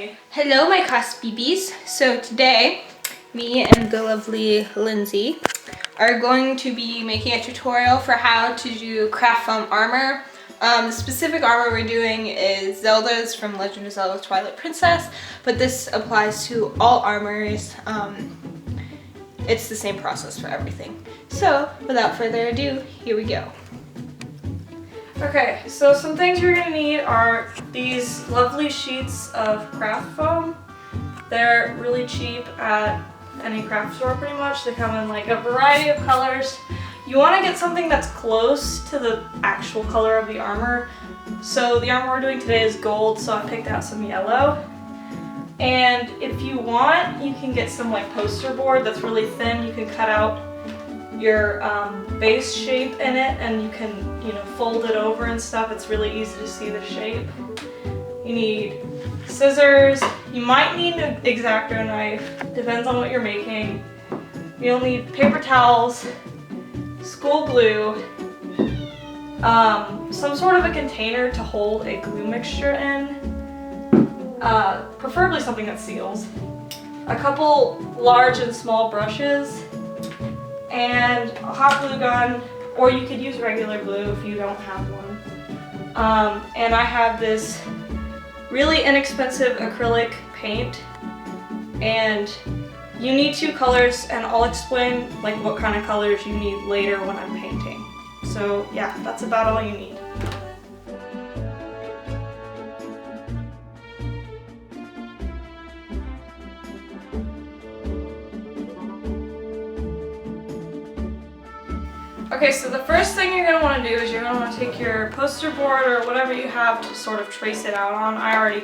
Okay, hello my cos BBs. So today, me and the lovely Lindsay are going to be making a tutorial for how to do craft foam armor. The specific armor we're doing is Zelda's from Legend of Zelda Twilight Princess, but this applies to all armors. It's the same process for everything. So without further ado, here we go. Okay, so some things you're gonna need are these lovely sheets of craft foam. They're really cheap at any craft store pretty much. They come in like a variety of colors. You wanna get something that's close to the actual color of the armor. So the armor we're doing today is gold, so I picked out some yellow. And if you want, you can get some like poster board that's really thin. You can cut out your base shape in it and you can, fold it over and stuff. It's really easy to see the shape. You need scissors. You might need an X-Acto knife. Depends on what you're making. You'll need paper towels, school glue, some sort of a container to hold a glue mixture in, preferably something that seals, a couple large and small brushes, and a hot glue gun, or you could use regular glue if you don't have one. And I have this really inexpensive acrylic paint, and you need 2 colors, and I'll explain like what kind of colors you need later when I'm painting. So yeah, that's about all you need. Okay, so the first thing you're going to want to do is you're going to want to take your poster board or whatever you have to sort of trace it out on. I already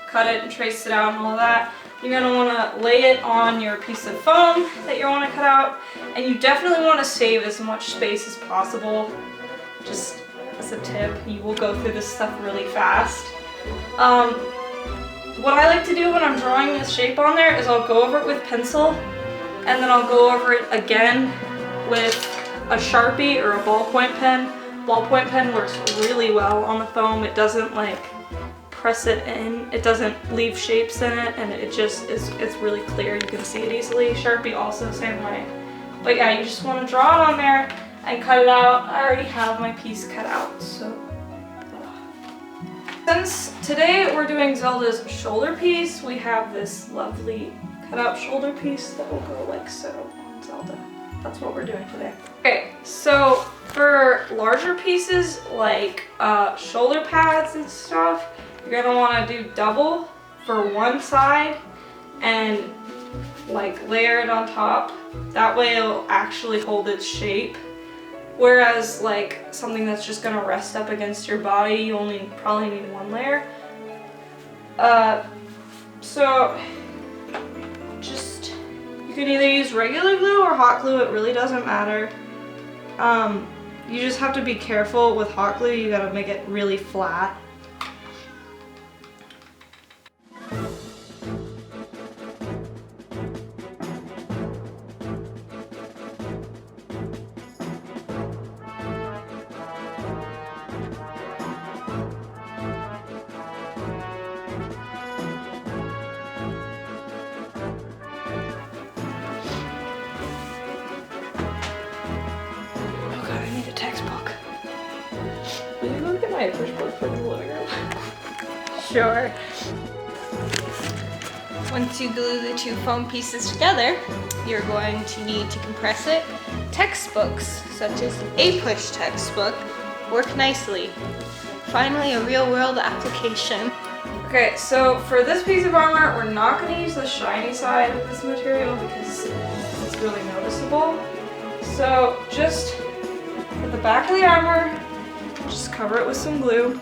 cut it and traced it out and all that. You're going to want to lay it on your piece of foam that you want to cut out, and you definitely want to save as much space as possible. Just as a tip, you will go through this stuff really fast. What I like to do when I'm drawing this shape on there is I'll go over it with pencil, and then I'll go over it again with a Sharpie or a ballpoint pen. Ballpoint pen works really well on the foam. It doesn't like press it in. It doesn't leave shapes in it, and it just it's really clear. You can see it easily. Sharpie also same way. But yeah, you just want to draw it on there and cut it out. I already have my piece cut out, so. Since today we're doing Zelda's shoulder piece, we have this lovely cut out shoulder piece that will go like so on Zelda. That's what we're doing today. Okay, so for larger pieces like shoulder pads and stuff, you're gonna wanna do double for one side and like layer it on top. That way it'll actually hold its shape. Whereas like something that's just gonna rest up against your body, you only probably need 1 layer. So just, you can either use regular glue or hot glue, it really doesn't matter. You just have to be careful with hot glue, you gotta make it really flat. Textbook. Will you go get my pushboard from the living room? Sure. Once you glue the 2 foam pieces together, you're going to need to compress it. Textbooks, such as a push textbook, work nicely. Finally, a real-world application. Okay, so for this piece of armor, we're not going to use the shiny side of this material because it's really noticeable. So just at the back of the armor, just cover it with some glue.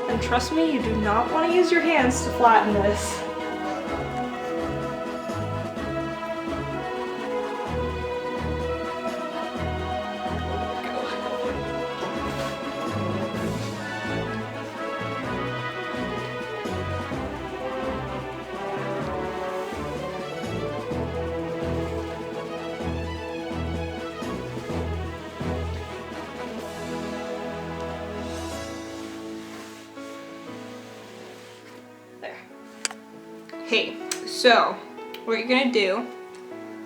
And trust me, you do not want to use your hands to flatten this. Okay, so what you're gonna do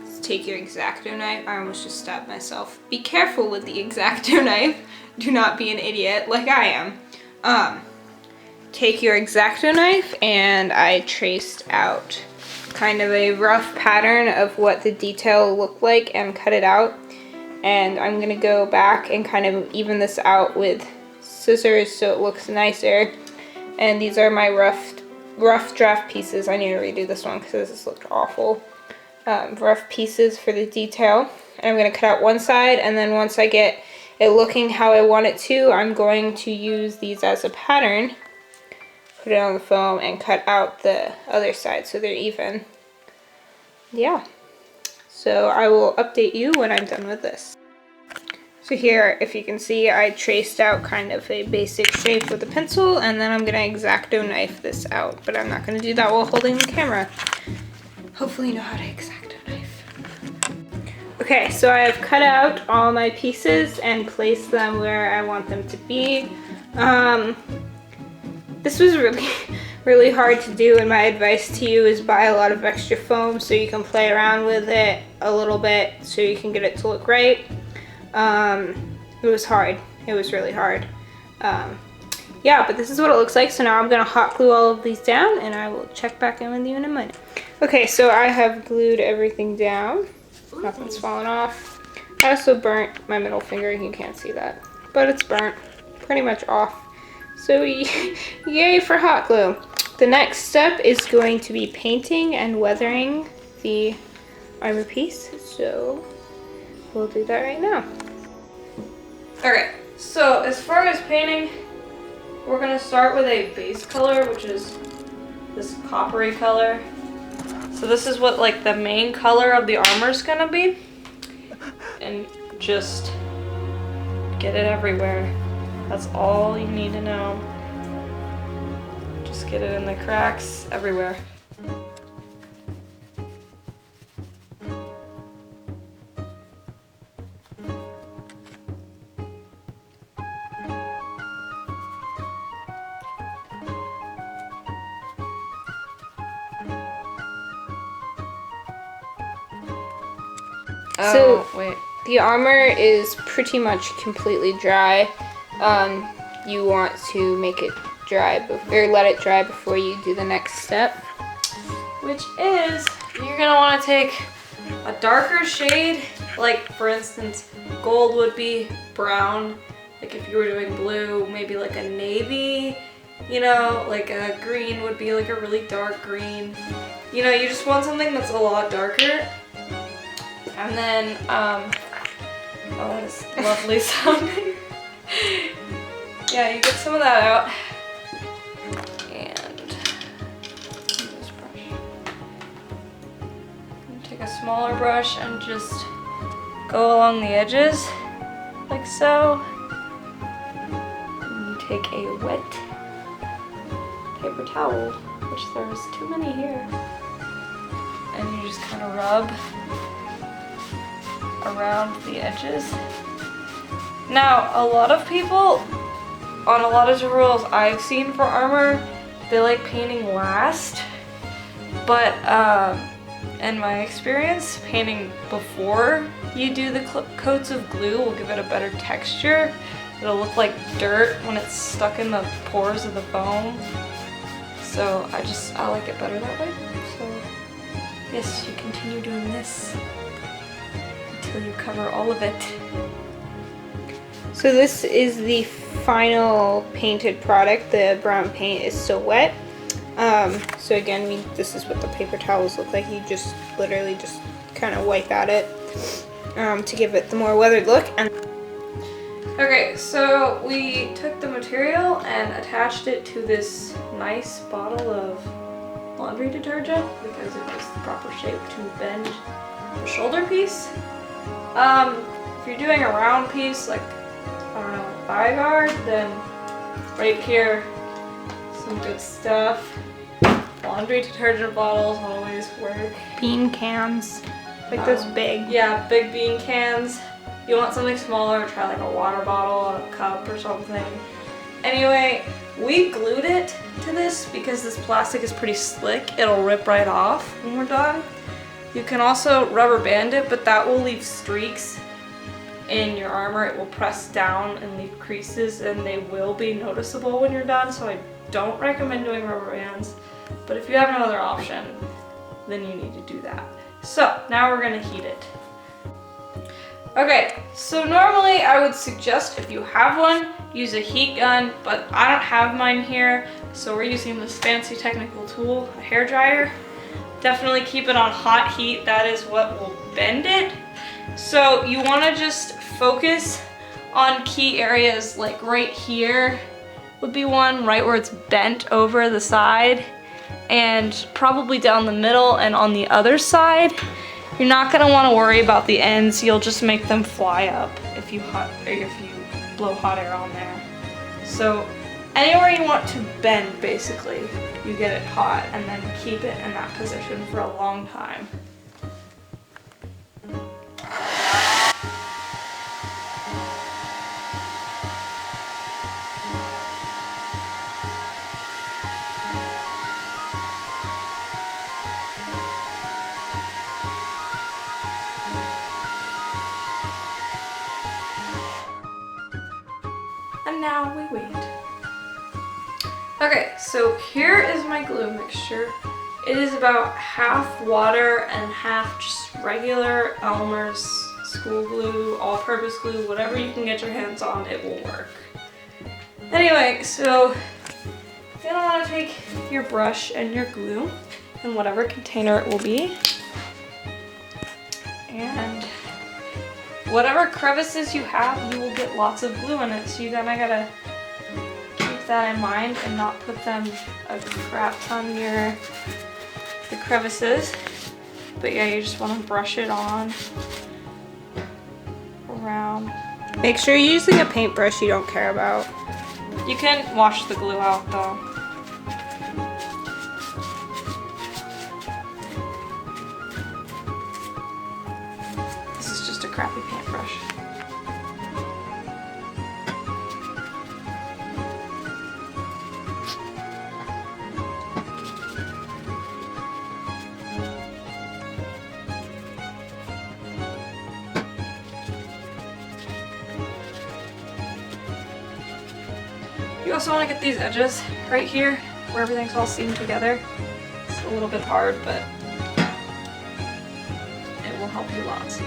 is take your X-Acto knife. I almost just stabbed myself. Be careful with the X-Acto knife. Do not be an idiot like I am. Take your X-Acto knife, and I traced out kind of a rough pattern of what the detail will look like and cut it out. And I'm gonna go back and kind of even this out with scissors so it looks nicer. And these are my rough draft pieces. I need to redo this one because this looked awful. Rough pieces for the detail. And I'm gonna cut out one side, and then once I get it looking how I want it to, I'm going to use these as a pattern, put it on the foam, and cut out the other side so they're even. Yeah, so I will update you when I'm done with this. So here, if you can see, I traced out kind of a basic shape with a pencil, and then I'm gonna X-Acto knife this out, but I'm not gonna do that while holding the camera. Hopefully you know how to X-Acto knife. Okay, so I have cut out all my pieces and placed them where I want them to be. This was really hard to do, and my advice to you is buy a lot of extra foam so you can play around with it a little bit so you can get it to look right. It was hard. It was really hard. Yeah, but this is what it looks like. So now I'm gonna hot glue all of these down, and I will check back in with you in a minute. Okay, so I have glued everything down. Nothing's fallen off. I also burnt my middle finger. You can't see that, but it's burnt pretty much off. So yay for hot glue. The next step is going to be painting and weathering the armor piece. So we'll do that right now. Okay, so as far as painting, we're gonna start with a base color, which is this coppery color. So this is what like the main color of the armor is gonna be. And just get it everywhere. That's all you need to know. Just get it in the cracks everywhere. So wait, the armor is pretty much completely dry. You want to make it dry or let it dry before you do the next step, which is you're gonna want to take a darker shade, like for instance, gold would be brown. Like if you were doing blue, maybe like a navy. You know, like a green would be like a really dark green. You know, you just want something that's a lot darker. And then, oh, that is lovely sounding. Yeah, you get some of that out. And this brush. You take a smaller brush and just go along the edges, like so. And you take a wet paper towel, which there's too many here. And you just kind of rub around the edges. Now, a lot of people on a lot of tutorials I've seen for armor, they like painting last, but in my experience, painting before you do the coats of glue will give it a better texture. It'll look like dirt when it's stuck in the pores of the foam. So I like it better that way. So yes, you continue doing this until you cover all of it. So this is the final painted product. The brown paint is still wet. So again, this is what the paper towels look like. You just literally just kind of wipe at it to give it the more weathered look. And okay, so we took the material and attached it to this nice bottle of laundry detergent because it was the proper shape to bend the shoulder piece. If you're doing a round piece, like, I don't know, a thigh guard, then right here, some good stuff. Laundry detergent bottles always work. bean cans, like those big. Yeah, big bean cans. You want something smaller, try like a water bottle, a cup or something. Anyway, We glued it to this because this plastic is pretty slick. It'll rip right off when we're done. You can also rubber band it, but that will leave streaks in your armor. It will press down and leave creases, and they will be noticeable when you're done, so I don't recommend doing rubber bands. But if you have no other option, then you need to do that. So now we're gonna heat it. Okay, so normally I would suggest if you have one, use a heat gun, but I don't have mine here, so we're using this fancy technical tool, a hair dryer. Definitely keep it on hot heat, that is what will bend it. So you wanna just focus on key areas, like right here would be one, right where it's bent over the side, and probably down the middle and on the other side. You're not gonna wanna worry about the ends, you'll just make them fly up if you blow hot air on there. So anywhere you want to bend, basically, you get it hot and then keep it in that position for a long time. And now we wait. Okay, so here is my glue mixture. It is about half water and half just regular Elmer's school glue, all-purpose glue, whatever you can get your hands on, it will work. Anyway, so you're gonna wanna take your brush and your glue in whatever container it will be. And whatever crevices you have, you will get lots of glue in it, so you kinda gotta keep that in mind and not put them a crap ton near the crevices. But yeah, you just wanna brush it on around. Make sure you're using a paintbrush you don't care about. You can wash the glue out though. This is just a crappy paintbrush. You also want to get these edges right here where everything's all seamed together. It's a little bit hard, but it will help you lots.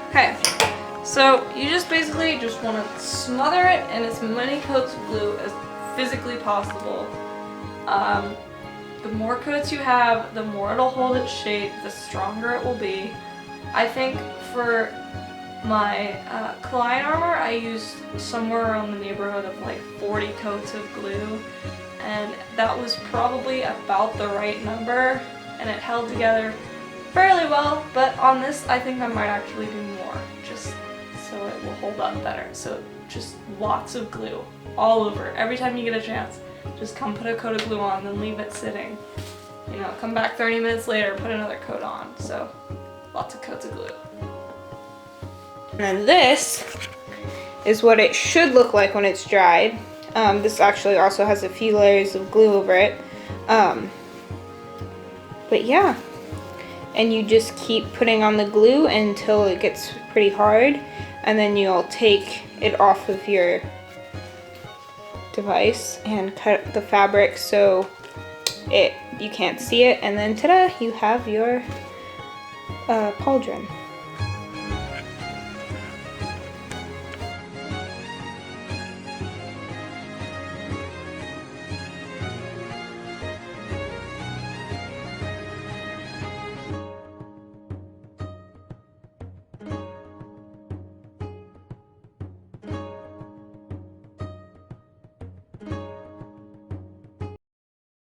Okay, so you just basically want to smother it in as many coats of glue as physically possible. The more coats you have, the more it'll hold its shape, the stronger it will be. I think for my Klein armor, I used somewhere around the neighborhood of like 40 coats of glue, and that was probably about the right number, and it held together fairly well, but on this I think I might actually do more, just so it will hold up better. So just lots of glue all over. Every time you get a chance, just come put a coat of glue on, then leave it sitting. You know, come back 30 minutes later, put another coat on. So lots of coats of glue. And then this is what it should look like when it's dried. This actually also has a few layers of glue over it. But yeah. And you just keep putting on the glue until it gets pretty hard, and then you'll take it off of your device and cut the fabric so you can't see it, and then ta-da, you have your pauldron.